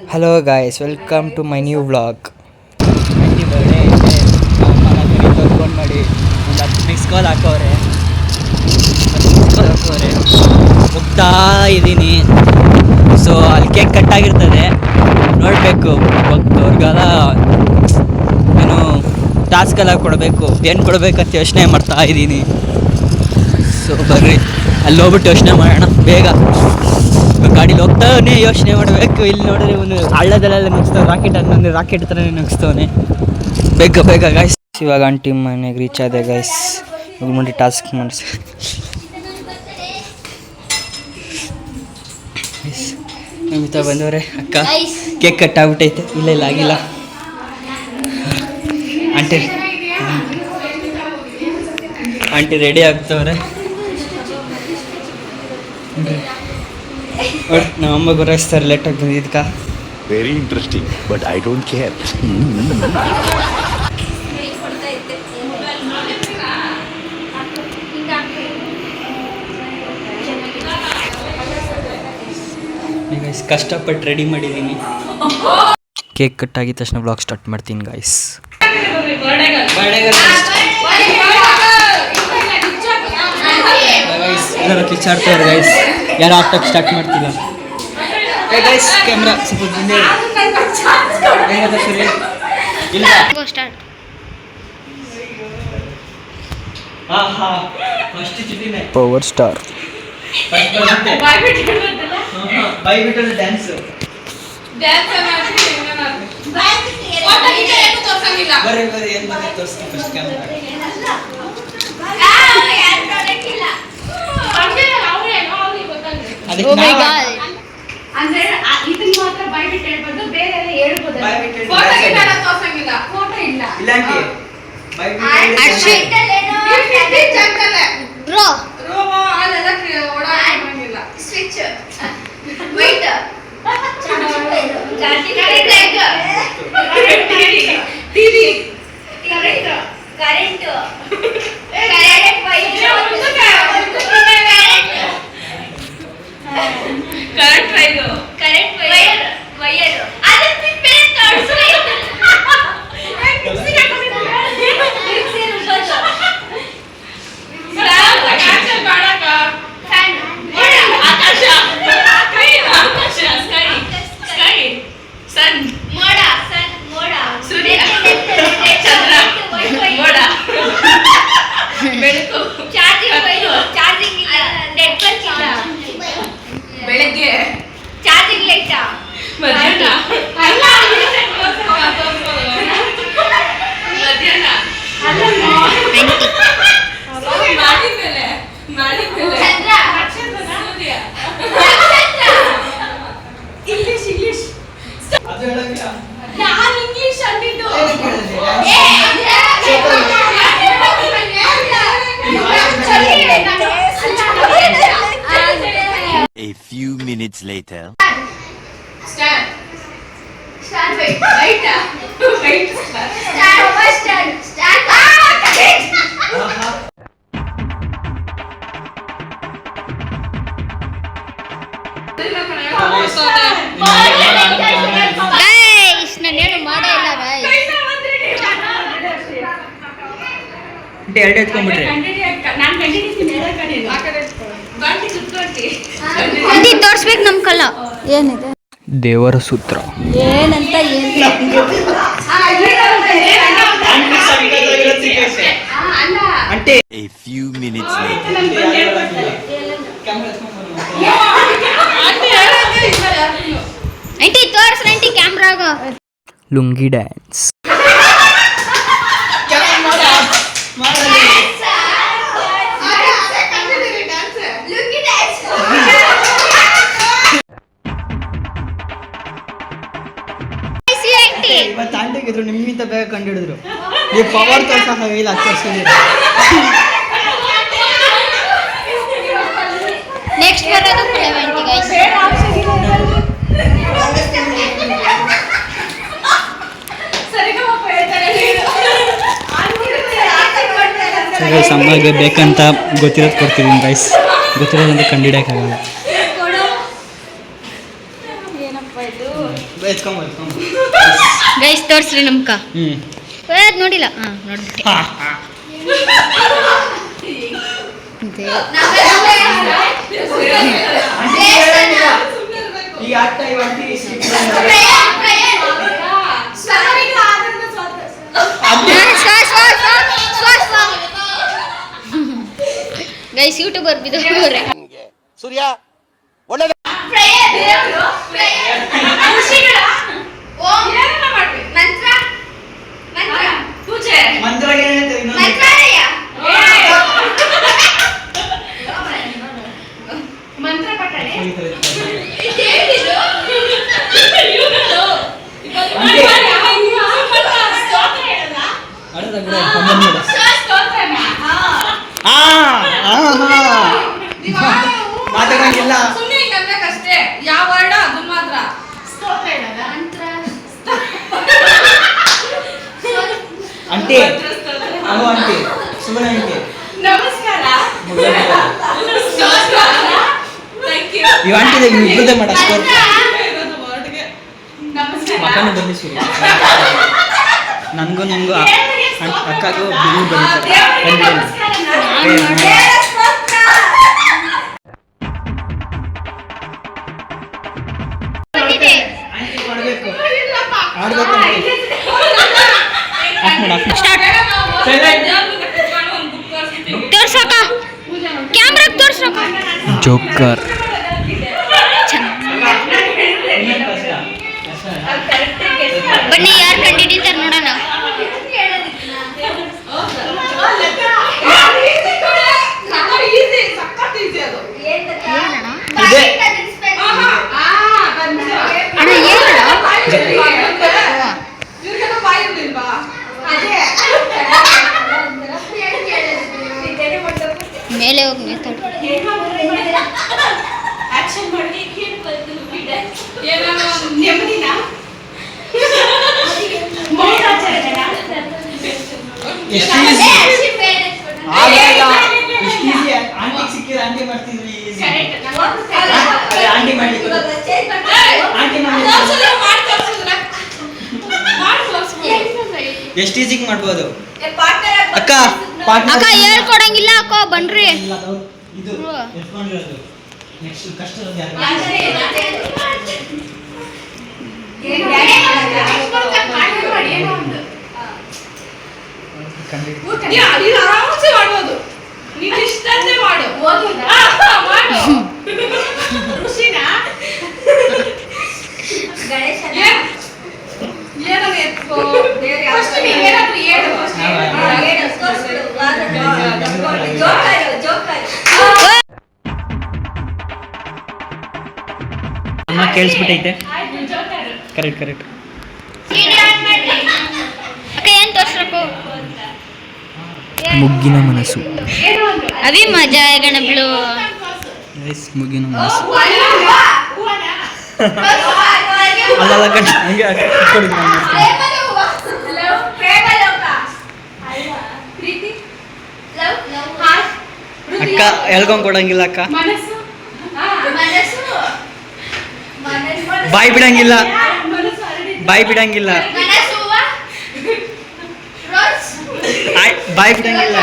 Hello guys, welcome to my new vlog. Phone ಮಾಡಿ ಒಂದು 10 miss call ಹಾಕೋರೆ ಹೋಗ್ತಾ ಇದ್ದೀನಿ. ಸೊ ಅಲ್ಲಿ ಕೇಕ್ ಕಟ್ಟಾಗಿರ್ತದೆ, ನೋಡಬೇಕು ಅವ್ರಿಗೆಲ್ಲ ಏನು ಟಾಸ್ಕೆಲ್ಲ ಕೊಡಬೇಕು, ಏನು ಕೊಡಬೇಕಂತ ಯೋಚನೆ ಮಾಡ್ತಾ ಇದ್ದೀನಿ. ಸೊ ಬರ್ರಿ ಅಲ್ಲಿ ಹೋಗ್ಬಿಟ್ಟು ಯೋಚನೆ ಮಾಡೋಣ. ಬೇಗ ಗಾಡೀಲಿ ಹೋಗ್ತಾವೇ ಯೋಚನೆ ಮಾಡಬೇಕು. ಇಲ್ಲಿ ನೋಡಿದ್ರೆ ಇವನು ಹಳ್ಳದಲ್ಲೆಲ್ಲ ನುಗ್ಸ್ತಾವೆ, ರಾಕೆಟ್ ಥರನೇ ನುಗ್ಸ್ತವನೆ. ಬೇಗ ಗಾಯ್ಸ್. ಇವಾಗ ಆಂಟಿ ಮನೆಗೆ ರೀಚ್ ಆದೆ ಗಾಯ್ಸ್. ನೋಡಿ ಟಾಸ್ಕ್ ಮಾಡಿಸಿ ನಮಿತಾ ಬಂದವ್ರೆ. ಅಕ್ಕ ಕೇಕ್ ಕಟ್ಟಾಗ್ಬಿಟ್ಟೈತೆ. ಇಲ್ಲ ಆಗಿಲ್ಲ. ಆಂಟಿ ರೆಡಿ ಆಗ್ತವ್ರೆ. ನಮ್ಮಮ್ಮ ಗುರಾಯಿಸ್ತಾರೆ ಲೇಟಾಗಿ ಬಂದಿದ್ಕ. Very interesting but I don't care. ಕಷ್ಟಪಟ್ಟು ರೆಡಿ ಮಾಡಿದ್ದೀನಿ. ಕೇಕ್ ಕಟ್ ಆಗಿದ ತಕ್ಷಣ ಬ್ಲಾಗ್ ಸ್ಟಾರ್ಟ್ ಮಾಡ್ತೀನಿ ಗಾಯ್ಸ್. ಎಲ್ಲರೂ ಕಿಚ್ಚಾಡ್ತಾರೆ ಗೈಸ್, ಯಾರು ಆಟಕ್ಕೆ ಸ್ಟಾರ್ಟ್ ಮಾಡ್ತಿಲ್ಲ. ಗೈಸ್ ಕ್ಯಾಮ್ರಾ ಸ್ವಲ್ಪ ಮುಂದೆ ಇಲ್ಲ. ಪವರ್ ಸ್ಟಾರ್ ಬಾಯ್ಬಿಟ್ಟು ಡ್ಯಾನ್ಸ್ ಬರ್ರಿ ಏನು ಬಂದು ತೋರಿಸ್ತೀನಿ ಫಸ್ಟ್ ಕ್ಯಾಮ್ರಾ. ಬೆಳಗ್ಗೆ ಚಾರ್ಜಿಂಗ್ ಲೈಟ್ ಇಂಗ್ಲಿಷ್ ಅಂದಿದ್ದು. A few minutes later. Stand. Wait. Stand. ಎರಡು ಎತ್ಕೊಂಡ್ಬಿಟ್ರೆ ತೋರ್ಸ್ಬೇಕು ನಮ್ ಕಲ್ಲ ಏನಿದೆ ದೇವರ ಸೂತ್ರ ಏನಂತ A few minutes later. Aunty ತೋರ್ಸ್ ಆಂಟಿ ಕ್ಯಾಮ್ರಾಗ ಲುಂಗಿ ಡ್ಯಾನ್ಸ್. ಇವತ್ತು ಆಂಟಿಗಿದ್ರು ನಿಮ್ಮಿಂದ ಬೇಗ ಕಂಡುಹಿಡಿದ್ರು. ನೀವು ಪವರ್ ತೋರ್ಸೋಕ್ಕಾಗಿಲ್ಲ, ತೋರಿಸಿದ್ದೀರ. ನೆಕ್ಸ್ಟ್ ಬರೋದು ಪ್ಲೇವೆಂಟಿ ಗೈಸ್. ಅಮ್ಮಗೆ ಬೇಕಂತ ಗೊತ್ತಿರೋದು ಕೊಡ್ತೀವಿ ಗೈಸ್, ಗೊತ್ತಿರೋದಂತ ಕಂಡುಹಿಡಿಯೋಕ್ಕಾಗಲ್ಲ. ಏನಪ್ಪ ಇದು ಗೈಸ್ ತೋರಿಸ್ರಿ ನಮ್ಕ ಹ್ಞೂ ಅದ್ ನೋಡಿಲ್ಲ ಹಾಂ ನೋಡ್ಬಿಟ್ಟೆ ಇದೆ. ಗೈಸ್ ಯೂಟ್ಯೂಬರ್ ಬಿದ್ದವ್ರೆ ಸೂರ್ಯ ಒಳ್ಳೆ ಮಂತ್ರ ಪಠಣೆ ಮಾತಾಡಂಗಿಲ್ಲ ಸುಮ್ಮನೆ ಕನ್ನಕಷ್ಟೇ ಯಾವ ವರ್ಡ ಅದು ಮಾತ್ರ ಸ್ತೋತ್ರ ಹೇಳದ ಅಂಟಿ ಅನು ಅಂಟಿ ಸುಮನ ಅಂಟಿ ನಮಸ್ಕಾರ ಥ್ಯಾಂಕ್ ಯು ಇವ್ ಅಂಟಿದೆ ಇಬ್ಬರದೇ ಮಾಡ ಸ್ಕೋರ್ ನಮಸ್ಕಾರ ಮಕ್ಕಳು ಬನ್ನಿ ಸೂರಿ ನನಗೂ ನಿಮಗೂ ಅಕ್ಕಗೂ ಬಿರು ಬಂದಿದೆ. ಮಾಡಬೇಕು ತೋರ್ಸಕ್ಕ ಕ್ಯಾಮ್ರಾಗ್ ತೋರ್ಸಕ್ಕ ಜೋಕರ್ ಬನ್ನಿ ಯಾರು ಕಂಡಿಡಿತಾರೆ ನೋಡೋಣ ಇದೆ ಅಣ್ಣ ಏನಣ್ಣ ಮೇಲೆ ಹೋಗಿ ನೇತಾಡು ನೆಮ್ಮದಿನ ಎಷ್ಟು ಈಸಿ ಆಗಲ್ಲ ಎಷ್ಟು ಈಸಿ ಆಂಟಿ ಸಿಕ್ಕಿದ್ರೆ ಆಂಟಿ ಮಾಡ್ತಿದ್ವಿ ಈಸಿ ಆಂಟಿ ಮಾಡ್ಲಿಕ್ಕೆ ಆಂಟಿ ಎಷ್ಟು ಈಸಿಗೆ ಮಾಡ್ಬೋದು ಅಕ್ಕ ಅಕ್ಕ ಹೇಳ್ಕೊಡಂಗಿಲ್ಲ ಅಕ್ಕ ಬನ್ರಿ ಇದು ಎತ್ಕೊಂಡಿರೋದು ನೆಕ್ಸ್ಟ್ ಕಷ್ಟದ ಆರಾಮ್ಸೆ ಮಾಡ್ಬೋದು ನೀನ್ ಇಷ್ಟನ್ನೇ ಮಾಡು ಮಾಡು ಋಷಿನಾ ಏನನ್ನ ಎತ್ಕೋ ಫಸ್ಟ್ ನೀನ್ ಏನಾದ್ರು ಹೇಳು ಅಮ್ಮ ಕೇಳಿಸ್ಬಿಟ್ಟೈತೆ ಕರೆಕ್ಟ್ ಅಕ್ಕ ಏನ್ ತೋರ್ಸ್ಬೇಕು ಮುಗ್ಗಿನ ಮನಸ್ಸು ಅವಿ ಮಜಾ ಗಣಬ್ಳು ಮುಗ್ಗಿನ ಮನಸ್ಸು ಅಲ್ಲ ಕಣ್ ಹಂಗೆ ಇಟ್ಕೊಂಡಿದ್ದು ನಾನು ಮಾಡ್ತೀನಿ. ಅಕ್ಕ ಹೇಳ್ಕೊಂಡ್ ಕೊಡಂಗಿಲ್ಲ ಅಕ್ಕ ಬಾಯಿ ಬಿಡಂಗಿಲ್ಲ ಬಾಯಿ ಬಿಡಂಗಿಲ್ಲ ಬಾಯಿ ಬಿಡಂಗಿಲ್ಲ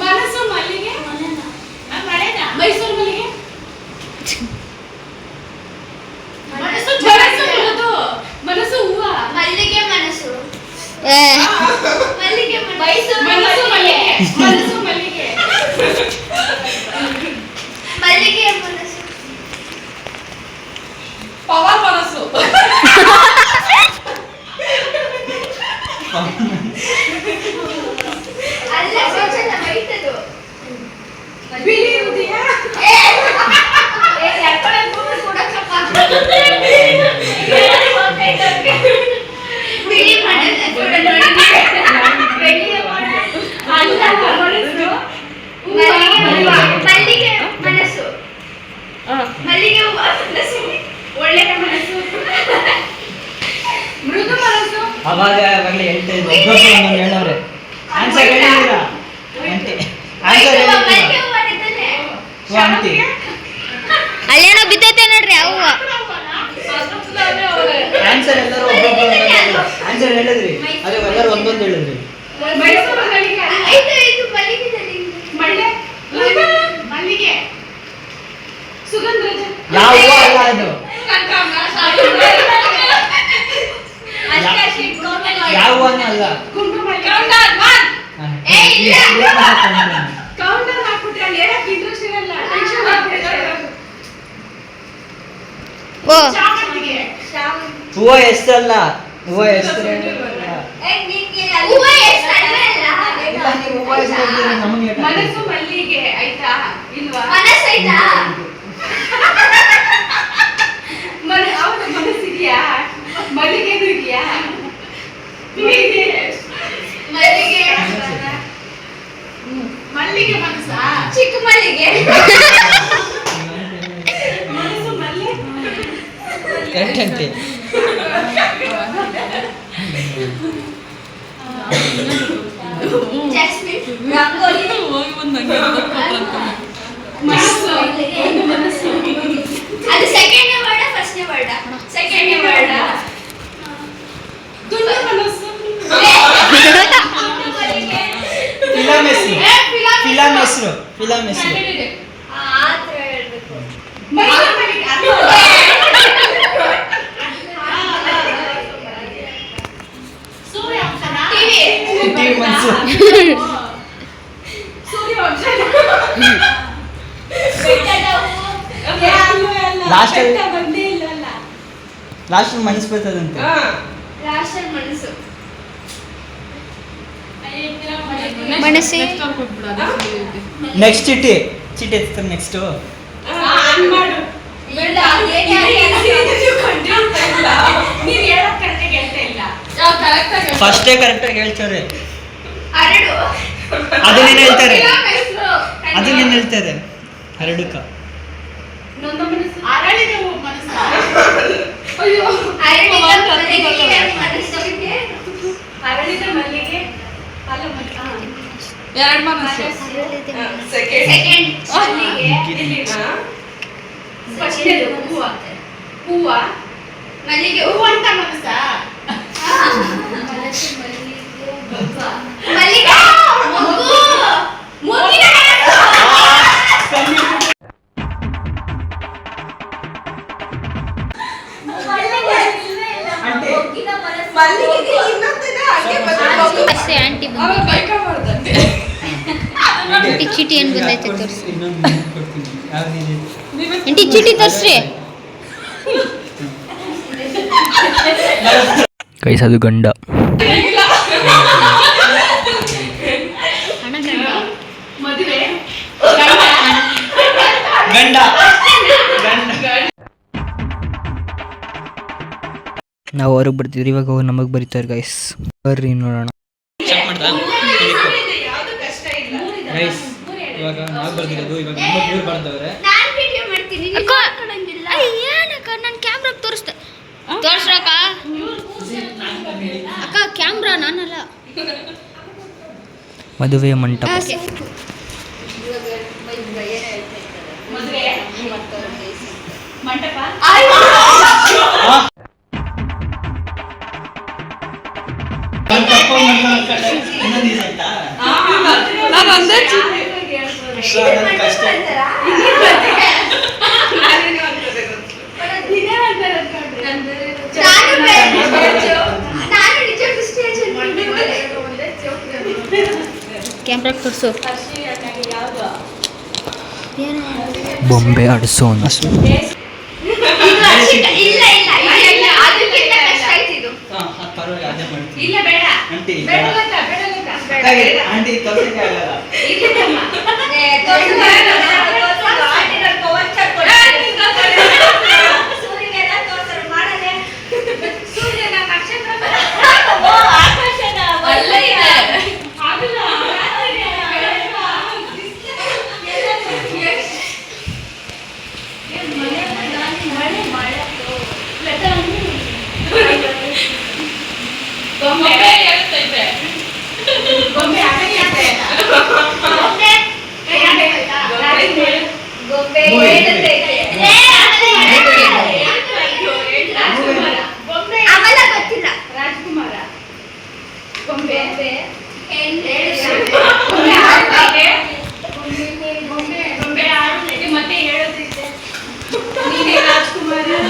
ಮನಸ್ಸು ಮಲ್ಲಿಗೆ ಮೈಸೂರು ಮಲ್ಲಿಗೆ ಮನಸ್ಸು ಹೂವ ಮಲ್ಲಿಗೆ ಮನಸ್ಸು ಮಲ್ಲಿಗೆ ಮೈಸೂರು ಮನಸ್ಸು ಮಲ್ಲಿಗೆ ಮನಸ್ಸು ಮಲ್ಲಿಗೆ ಮಲ್ಲಿಗೆ ಮನಸ್ಸು ಪವರ್ ಮನಸ್ಸು ಅಲ್ಲ ಸೋಚಲ್ಲ ಮೈತದು ಬಿಳಿ ಹೃದಯ ಯಾಕಡೆ ಕೊಡಕ್ಕಪ್ಪ ಬಿಳಿ ಮನಸ್ಸು ಅಲ್ಲ ಮನಸ್ಸು ಮಲ್ಲಿಗೆ ಮನಸ್ಸು ಮಲ್ಲಿಗೆ ಹೂವ ಮನಸ್ಸು ಒಳ್ಳೆ ಮನಸ್ಸು ಮೃದು ಮನಸ್ಸು ಅವಾಗಲೇ ಹೇಳ್ತಾ ಇದ್ದೆ ಹೇಳವ್ರೆ ಆನ್ಸರ್ ಆನ್ಸರ್ ಹೇಳಿದ್ದೀರಾ ಅಂತೆ ಆನ್ಸರ್ ಹೇಳಿದ್ದೀರಾ ಅಂತೆ ಅಲ್ಲೇನೋ ಬಿದ್ದೈತೆ ನೋಡ್ರಿ ಅವ್ವ ಆನ್ಸರ್ ಎಲ್ಲರೂ ಒಬ್ಬೊಬ್ಬರು ಆನ್ಸರ್ ಹೇಳಿದ್ರಿ ಅದೇ ಎಲ್ಲರೂ ಒಂದೊಂದು ಹೇಳಿದ್ರಿ ಯಾವ ಹೂವ ಅಲ್ಲ ಅದು ಯಾವ ಹೂವನೂ ಅಲ್ಲ ಓ ಹೂವ ಎಷ್ಟಲ್ಲ ಹೂವ ಎಷ್ಟು ಮನಸ್ಸು ಮಲ್ಲಿಗೆ ಆಯ್ತಾ ಇಲ್ವಾ ಹೌದು ಮನಸ್ಸಿದ್ಯಾ ಮಲ್ಲಿಗೆನೂ ಇದೆಯಾ ಮಲ್ಲಿಗೆ ಮನಸ್ಸ ಚಿಕ್ಕ ಮಲ್ಲಿಗೆ ಮನಸ್ಸು ಮಲ್ಲಿಗೆ ಕರೆಕ್ಟ್ ಅಂತೆ ಮನಸ್ಸು ಅದು second ward first ward second ward ತುಂಡು ಮನಸ್ಸು ಫಿಲಂ ಹೆಸರು ಫಿಲಂ ಹೆಸರು ಫಿಲಂ ಹೆಸರು ಮೈಸೂರು ಮಲ್ಲಿಗೆ ಸೂರ್ಯವಂಶನ ಟಿವಿ ಮನ್ಸು ಸೂರ್ಯವಂಶ Last ಅಲ್ಲಿ- ಬಂದೇ ಇಲ್ಲಲ್ಲ ಲಾಸ್ಟ್ ಮನಸ್ಸು ಬರ್ತದಂತೆ ಮನಸ್ಸು ಮನಸ್ಸೇ ನೆಕ್ಸ್ಟ್ ಚಿಟಿ ಚಿಟಿ ಎತ್ತಾರೆ ನೆಕ್ಸ್ಟು ಫಸ್ಟೇ ಕರೆಕ್ಟಾಗಿ ಹೇಳ್ತಾರೆ ಅದನ್ನೇನು ಹೇಳ್ತಾರೆ ಅದನ್ನೇನು ಹೇಳ್ತಾರೆ ಹರಡುಕ ಅರಳಿದ ಮನಸ್ಸು ಅರಳಿದ ಮಲ್ಲಿಗೆ ಎರಡು ಮನಸ್ಸು ಸೆಕೆಂಡ್ ಹೂವ ಹೂವ ಮಲ್ಲಿಗೆ ಹೂವ ಅಂತ ಮನಸ್ಸ ಅಷ್ಟೇ ಆಂಟಿ ಆಂಟಿ ಚೀಟಿ ಏನು ಬಂದೈತೆ ತೋರಿಸಿ ಆಂಟಿ ಚೀಟಿ ತೋರಿಸ್ರಿ ಕೈಸದು ಗಂಡ ಹಣ ಗಂಡ ಮದುವೆ ಗಂಡ ನಾವು ಅವ್ರಿಗೆ ಬರ್ತಿದ್ರಿ ಇವಾಗ ಅವ್ರು ನಮಗೆ ಬರೀತಾರೆ ಗೈಸ್ ಬರ್ರಿ ನೋಡೋಣ ಯಾವ್ದು ಕಷ್ಟ ಇಲ್ಲ ಗೈಸ್ ಇವಾಗ ನಾವು ಬರ್ದಿರೋದು ಇವಾಗ ನಮಗೆ ಇವ್ರು ಬರ್ದವ್ರೆ ಅಕ್ಕ ಏನಕ್ಕ ನಾನು ಕ್ಯಾಮ್ರಾ ತೋರಿಸ್ದೆ ತೋರ್ಸ್ರಕ್ಕ ಅಕ್ಕ ಕ್ಯಾಮ್ರಾ ನಾನಲ್ಲ ಮದುವೆಯ ಮಂಟಪ ಮದುವೆ ಮಂಟಪ ಕ್ಯಾಮ್ರಾ ತೋರಿಸು ಬೊಂಬೆ ಆಡಿಸೋಣ ಇಲ್ಲ ಬೇಡ ಆಂಟಿ ಬೇಡ ಆಂಟಿ ತೋರ್ಸಕ್ಕೆ ಆಗಲ್ಲ ಗೊಂಬೆ ಗೊಂಬೆ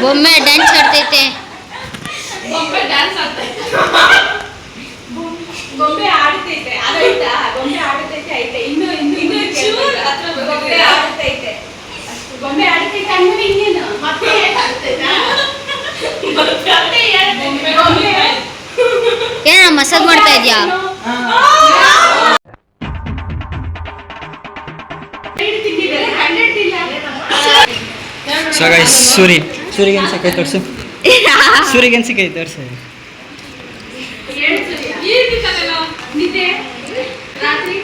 ಬೊಮ್ಮೆ ಡ್ಯಾನ್ಸ್ ಆಡ್ತೈತೆ. ಬೊಂಬೆ ಡ್ಯಾನ್ಸ್ ಆಡ್ತೈತೆ. ಬೊಂಬೆ ಆಡ್ತೈತೆ. ಅದಾಯ್ತಾ? ಬೊಂಬೆ ಆಡ್ತೈತೆ ಐತೆ. ಇನ್ನು ಚೂರು ಹತ್ರ ಬೊಂಬೆ ಆಡ್ತೈತೆ. ಬೊಂಬೆ ಆಡ್ತೈತೆ ಅಂದ್ರೆ ಇನ್ನೇನು? ಮತ್ತೆ ಆಡ್ತೈತಾ? ಮತ್ತೆ ಹೇಳ್ತೈತೆ. ಬೊಂಬೆ ಏನ ಮಸಾಜ್ ಮಾಡ್ತಾ ಇದ್ಯಾ? ಸೊ ಗೈಸ್ ಸೂರಿಗೆ ಅನ್ಸಕ್ಕೆ ತೋರಿಸು. ಸೂರಿಗೆ ಅನ್ಸಕ್ಕೆ ತೋರಿಸು.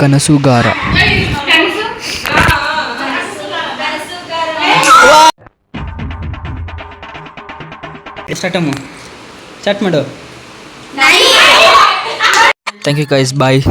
ಕನಸುಗಾರ. ಸ್ಟಾರ್ಟ್ ಮಾಡು. Thank you guys, bye.